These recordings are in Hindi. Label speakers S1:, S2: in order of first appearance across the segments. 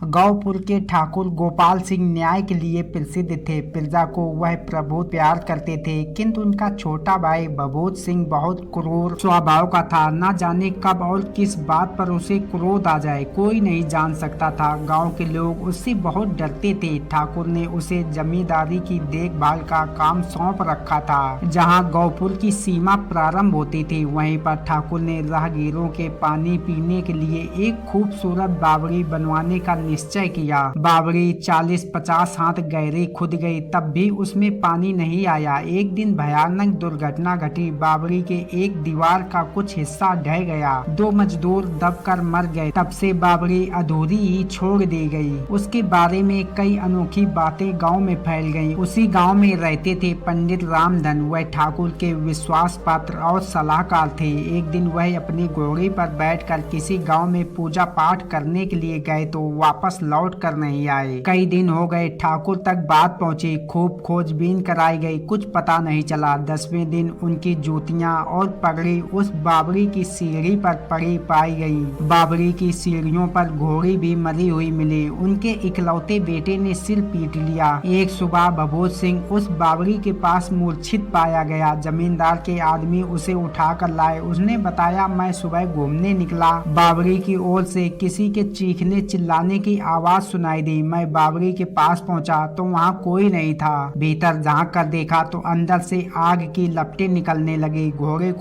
S1: गांवपुर के ठाकुर गोपाल सिंह न्याय के लिए प्रसिद्ध थे। प्रजा को वह प्रभु प्यार करते थे, किंतु उनका छोटा भाई भभूत सिंह बहुत क्रूर स्वभाव का था। न जाने कब और किस बात पर उसे क्रोध आ जाए कोई नहीं जान सकता था। गांव के लोग उससे बहुत डरते थे। ठाकुर ने उसे जमींदारी की देखभाल का काम सौंप रखा था। जहां गांवपुर की सीमा प्रारंभ होती थी, वहीं पर ठाकुर ने राहगीरों के पानी पीने के लिए एक खूबसूरत बावड़ी बनवाने का निश्चय किया। बावड़ी 40-50 हाथ गहरी खुद गई, तब भी उसमें पानी नहीं आया। एक दिन भयानक दुर्घटना घटी। बावड़ी के एक दीवार का कुछ हिस्सा ढह गया। 2 मजदूर दबकर मर गए। तब से बावड़ी अधूरी ही छोड़ दी गई। उसके बारे में कई अनोखी बातें गांव में फैल गईं। उसी गांव में रहते थे पंडित रामधन। वह ठाकुर के विश्वास पात्र और सलाहकार थे। एक दिन वह अपनी घोड़ी पर बैठकर किसी गांव में पूजा पाठ करने के लिए गए तो वापस लौट कर नहीं आए। कई दिन हो गए, ठाकुर तक बात पहुंची, खूब खोजबीन कराई गई, कुछ पता नहीं चला। 10वें दिन उनकी जूतियां और पगड़ी उस बावड़ी की सीढ़ी पर पड़ी पाई गई। बावड़ी की सीढ़ियों पर घोड़ी भी मरी हुई मिली। उनके इकलौते बेटे ने सिर पीट लिया। एक सुबह भभूत सिंह उस बावड़ी के पास मूर्छित पाया गया। जमींदार के आदमी उसे उठा कर लाए। उसने बताया, मैं सुबह घूमने निकला, बावड़ी की ओर से किसी के चीखने चिल्लाने की आवाज सुनाई दी। मैं बावड़ी के पास पहुंचा तो वहां कोई नहीं था। भीतर झांक कर देखा तो अंदर से आग की लपटें निकलने लगी। घोड़े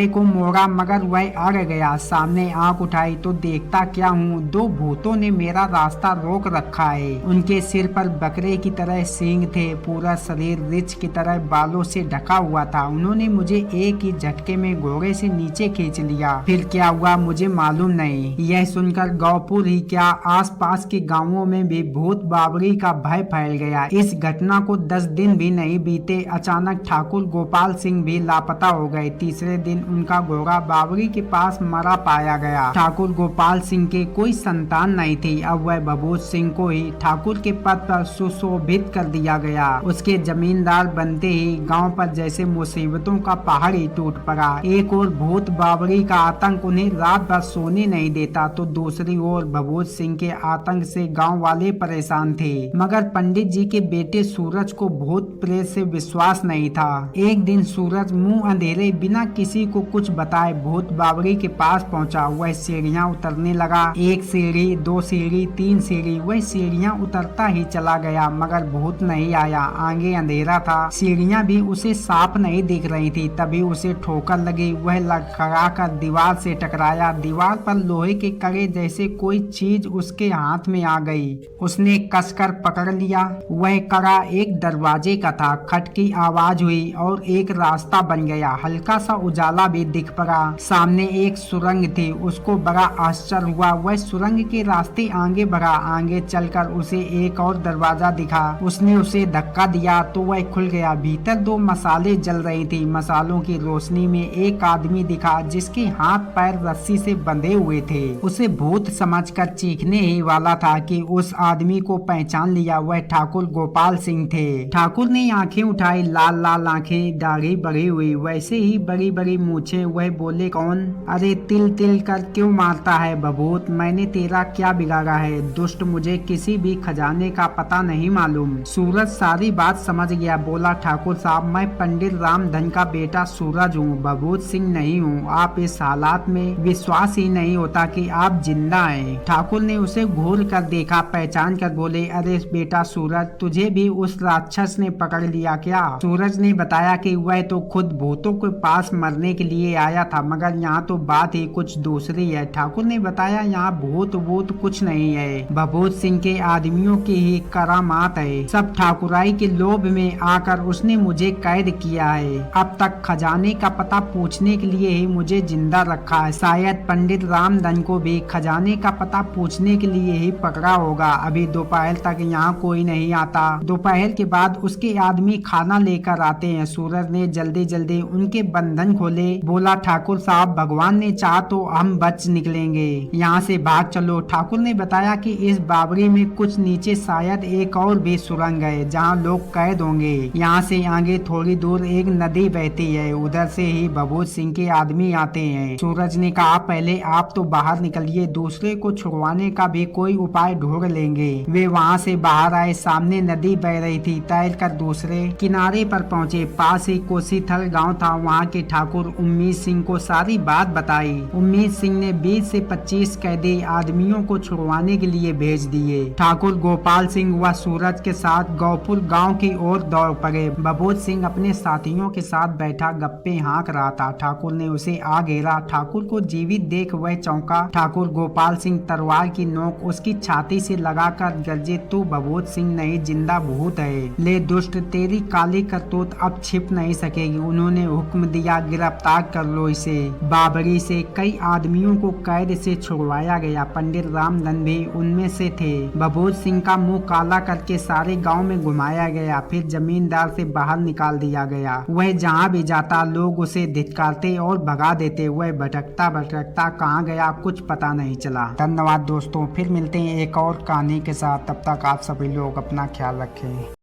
S1: को मोड़ा मगर वह अड़ गया। सामने आंख उठाई तो देखता क्या हूँ, 2 भूतों ने मेरा रास्ता रोक रखा है। उनके सिर पर बकरे की तरह सींग थे। पूरा शरीर रिछ की तरह बालों से ढका हुआ था। उन्होंने मुझे एक ही झटके में घोड़े से नीचे खींच लिया। फिर क्या हुआ मुझे मालूम नहीं। यह सुनकर गांवपुर ही क्या आसपास के गांवों में भी भूत बावड़ी का भय फैल गया। इस घटना को 10 दिन भी नहीं बीते, अचानक ठाकुर गोपाल सिंह भी लापता हो गए। तीसरे दिन उनका घोड़ा बावड़ी के पास मरा पाया गया। ठाकुर गोपाल सिंह के कोई संतान नहीं थी। अब वह भभूत सिंह को ही ठाकुर के पद पर सुशोभित कर दिया गया। उसके जमींदार बनते ही गांव पर जैसे मुसीबतों का पहाड़ ही टूट पड़ा। एक और भूत बावड़ी का आतंक उन्हें रात भर सोने नहीं देता, तो दूसरी ओर भभूत सिंह के आतंक से गांव वाले परेशान थे। मगर पंडित जी के बेटे सूरज को भूत प्रेत से विश्वास नहीं था। एक दिन सूरज मुंह अंधेरे बिना किसी को कुछ बताए भूत बावड़ी के पास पहुंचा। वह सीढ़ियां उतरने लगा। 1 सीढ़ी, 2 सीढ़ी, 3 सीढ़ी। वह सीढ़ियां उतरता ही चला गया, मगर भूत नहीं आया। आगे अंधेरा था, सीढ़ियां भी उसे साफ नहीं दिख रही थी। तभी उसे ठोकर लगी। वह लड़खड़ा कर दीवार से टकराया। दीवार पर लोहे के कड़े जैसे कोई चीज उसके हाथ में आ गई। उसने कसकर पकड़ लिया। वह कड़ा एक दरवाजे का था। खट की आवाज हुई और एक रास्ता बन गया। हल्का सा उजाला भी दिख पड़ा। सामने एक सुरंग थी। उसको बड़ा आश्चर्य हुआ। वह सुरंग के रास्ते आगे बढ़ा। आगे चलकर उसे एक और दरवाजा दिखा। उसने उसे धक्का दिया तो वह खुल गया। भीतर 2 मसाले जल रही थी। मसालों की रोशनी में एक आदमी दिखा जिसके हाथ पैर रस्सी से बंधे हुए थे। उसे भूत समझकर चीखने ही वाला था कि उस आदमी को पहचान लिया। वह ठाकुर गोपाल सिंह थे। ठाकुर ने आंखें उठाई। लाल लाल आंखें, दाढ़ी बढ़ी हुई, वैसे ही बड़ी बड़ी मूछें। वह बोले, कौन? अरे तिल तिल कर क्यों मारता है भभूत? मैंने तेरा क्या बिगाड़ा है? दुष्ट, मुझे किसी भी खजाने का पता नहीं मालूम। सूरज सारी बात समझ गया। बोला, ठाकुर साहब, मैं पंडित रामधन का बेटा सूरज हूँ, भभूत सिंह नहीं हूँ। आप इस हालात में विश्वास ही नहीं होता कि आप जिंदा हैं। ठाकुर ने उसे घूर कर देखा, पहचान कर बोले, अरे बेटा सूरज, तुझे भी उस राक्षस ने पकड़ लिया क्या? सूरज ने बताया कि वह तो खुद भूतों के पास मरने के लिए आया था, मगर यहाँ तो बात ही कुछ दूसरी है। ठाकुर ने बताया, यहाँ भूत वूत कुछ नहीं है, भभूत सिंह के आदमियों की ही करामात है। सब ठाकुराई के लोभ में आकर उसने मुझे कैद किया है। अब तक खजाने का पता पूछने के लिए ही मुझे जिंदा रखा है। शायद पंडित रामधन को भी खजाने का पता पूछने के लिए ही पकड़ा होगा। अभी दोपहर तक यहाँ कोई नहीं आता। दोपहर के बाद उसके आदमी खाना लेकर आते हैं। सूरज ने जल्दी जल्दी उनके बंधन खोले। बोला, ठाकुर साहब, भगवान ने चाहा तो हम बच निकलेंगे, यहाँ से भाग चलो। ठाकुर ने बताया कि इस बावड़ी में कुछ नीचे शायद एक और भी सुरंग है जहाँ लोग कैद होंगे। यहाँ से आगे थोड़ी दूर एक नदी बहती है, उधर से ही भभूत सिंह के आदमी आते हैं। सूरज ने कहा, पहले आप तो बाहर निकलिए, दूसरे को छुड़वाने छुड़वाने का भी कोई उपाय ढूंढ लेंगे। वे वहाँ से बाहर आए, सामने नदी बह रही थी। तैरकर दूसरे किनारे पर पहुँचे। पास ही कोसीथल गांव था। वहाँ के ठाकुर उम्मीद सिंह को सारी बात बताई। उम्मीद सिंह ने 20 से 25 कैदी आदमियों को छुड़वाने के लिए भेज दिए। ठाकुर गोपाल सिंह व सूरज के साथ गौपुर गांव की ओर दौड़ पड़े। बबोध सिंह अपने साथियों के साथ बैठा गप्पे हाँक रहा था। ठाकुर ने उसे आ घेरा। ठाकुर को जीवित देख वह चौंका। ठाकुर गोपाल सिंह तलवार की नोक उसकी छाती से लगाकर गरजे, तू बबोध सिंह नहीं, जिंदा भूत है। ले दुष्ट, तेरी काली करतूत अब छिप नहीं सकेगी। उन्होंने हुक्म दिया, गिरफ्तार कर लो इसे। बाबरी से कई आदमियों को कैद से छुड़वाया गया। पंडित रामधन भी उनमें से थे। बबोध सिंह का मुंह काला करके सारे गांव में घुमाया गया। फिर जमींदार से बाहर निकाल दिया गया। वह जहां भी जाता लोग उसे धिक्कारते और भगा देते। वह भटकता भटकता कहाँ गया कुछ पता नहीं चला। धन्यवाद दोस्तों, फिर मिलते हैं एक और कहानी के साथ। तब तक आप सभी लोग अपना ख्याल रखें।